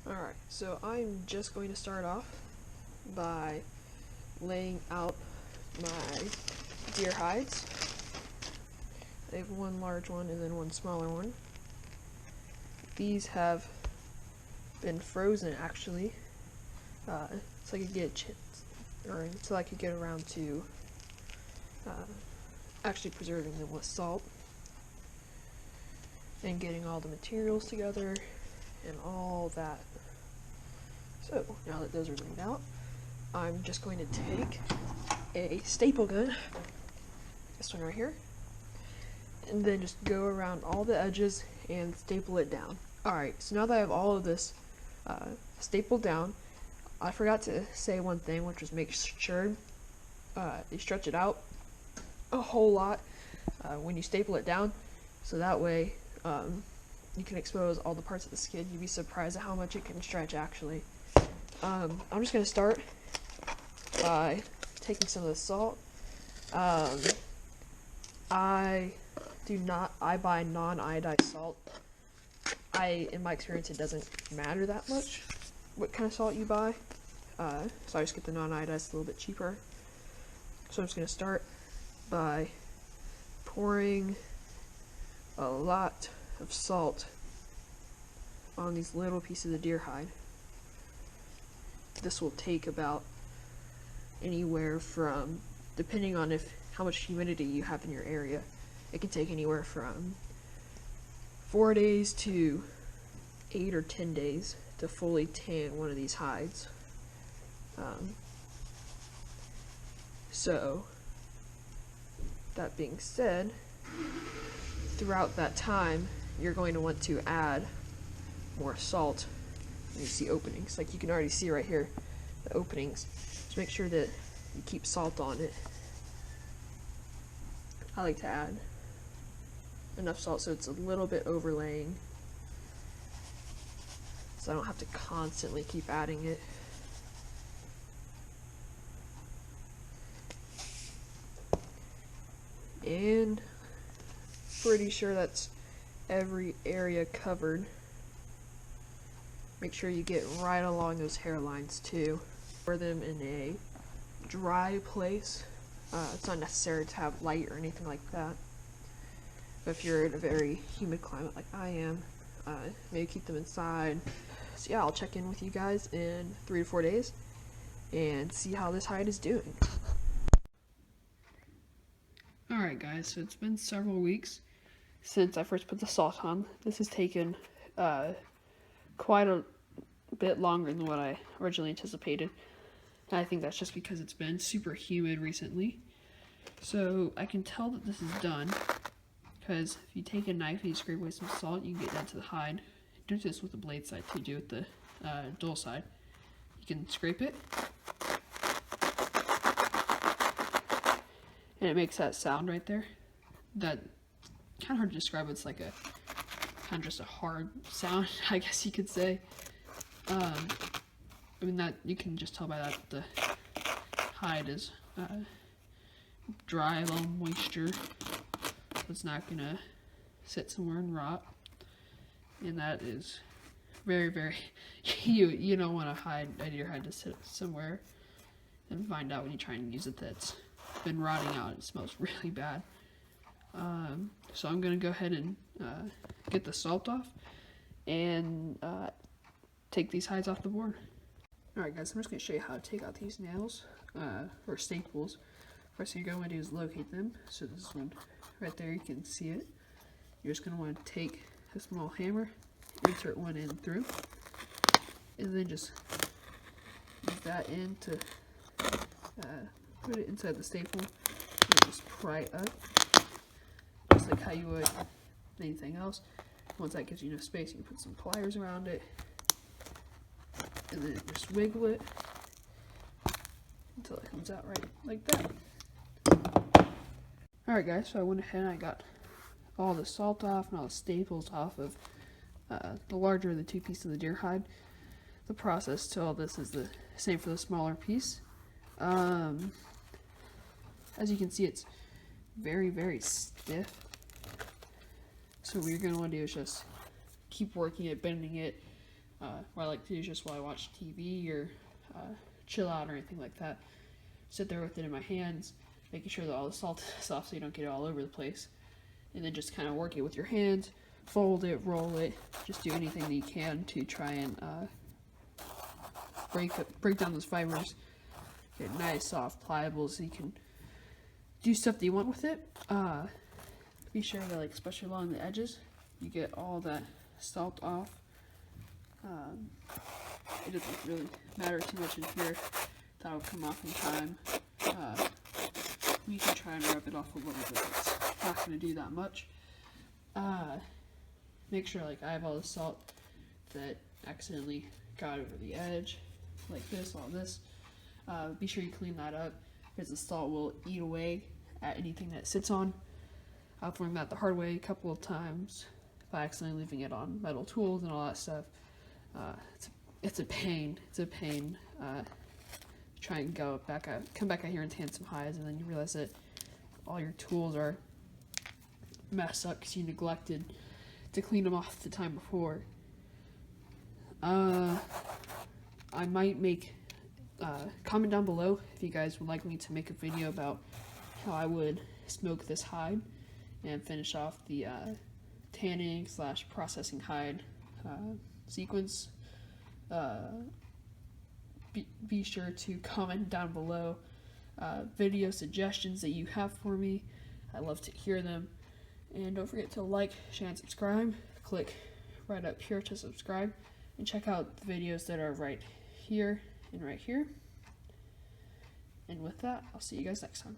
Alright, so I'm just going to start off by laying out my deer hides. I have one large one and then one smaller one. These have been frozen actually, so I could get until I could get around to actually preserving them with salt and getting all the materials together and all that. So now that those are laid out, I'm just going to take a staple gun, this one right here, and then just go around all the edges and staple it down. Alright, so now that I have all of this stapled down, I forgot to say one thing, which was make sure you stretch it out a whole lot when you staple it down, so that way you can expose all the parts of the skin. You'd be surprised at how much it can stretch actually. I'm just going to start by taking some of the salt. I buy non-iodized salt. In my experience, it doesn't matter that much what kind of salt you buy. So I just get the non-iodized, a little bit cheaper. So I'm just going to start by pouring a lot of salt on these little pieces of deer hide. This will take about anywhere from, depending on how much humidity you have in your area, it can take anywhere from 4 days to 8 or 10 days to fully tan one of these hides. So that being said, throughout that time you're going to want to add more salt when you see openings. Like you can already see right here the openings. Just make sure that you keep salt on it. I like to add enough salt so it's a little bit overlaying, so I don't have to constantly keep adding it. And pretty sure that's every area covered. Make sure you get right along those hairlines too. Pour them in a dry place. It's not necessary to have light or anything like that. But if you're in a very humid climate like I am, maybe keep them inside. So yeah, I'll check in with you guys in 3 to 4 days and see how this hide is doing. Alright guys, so it's been several weeks since I first put the salt on. This has taken quite a bit longer than what I originally anticipated. And I think that's just because it's been super humid recently. So I can tell that this is done because if you take a knife and you scrape away some salt, you can get down to the hide. Don't do this with the blade side too, do it with the dull side. You can scrape it, and it makes that sound right there. That kind of hard to describe. It's like a kind of just a hard sound, I guess you could say. I mean, that you can just tell by that the hide is dry, a little moisture. It's not gonna sit somewhere and rot, and that is very, very you don't want a deer hide to sit somewhere and find out when you try and use it that it's been rotting out. It smells really bad. So I'm gonna go ahead and get the salt off and take these hides off the board. Alright guys, I'm just going to show you how to take out these nails, or staples. First thing you're going to do is locate them. So this one right there, you can see it. You're just going to want to take a small hammer, insert one in through, and then just use that in to put it inside the staple, and just pry it up, just like how you would anything else. Once that gives you enough space, you can put some pliers around it, and then just wiggle it until it comes out right like that. Alright guys, so I went ahead and I got all the salt off and all the staples off of the larger of the two pieces of the deer hide. The process to all this is the same for the smaller piece. As you can see, it's very, very stiff. So what you're going to want to do is just keep working it, bending it, what I like to do is just while I watch TV or chill out or anything like that, sit there with it in my hands, making sure that all the salt is off so you don't get it all over the place, and then just kind of work it with your hands, fold it, roll it, just do anything that you can to try and break down those fibers, get it nice, soft, pliable, so you can do stuff that you want with it. Be sure to, like, especially along the edges, you get all that salt off. It doesn't really matter too much in here. That'll come off in time. You can try and rub it off a little bit. It's not going to do that much. Make sure, like, I have all the salt that accidentally got over the edge, like this, all this. Be sure you clean that up, because the salt will eat away at anything that it sits on. I've learned that the hard way a couple of times by accidentally leaving it on metal tools and all that stuff. It's a pain. It's a pain. Try and come back out here and tan some hides, and then you realize that all your tools are messed up because you neglected to clean them off the time before. I might make comment down below if you guys would like me to make a video about how I would smoke this hide and finish off the tanning / processing hide sequence. Be sure to comment down below video suggestions that you have for me. I love to hear them. And don't forget to like, share, and subscribe. Click right up here to subscribe. And check out the videos that are right here and right here. And with that, I'll see you guys next time.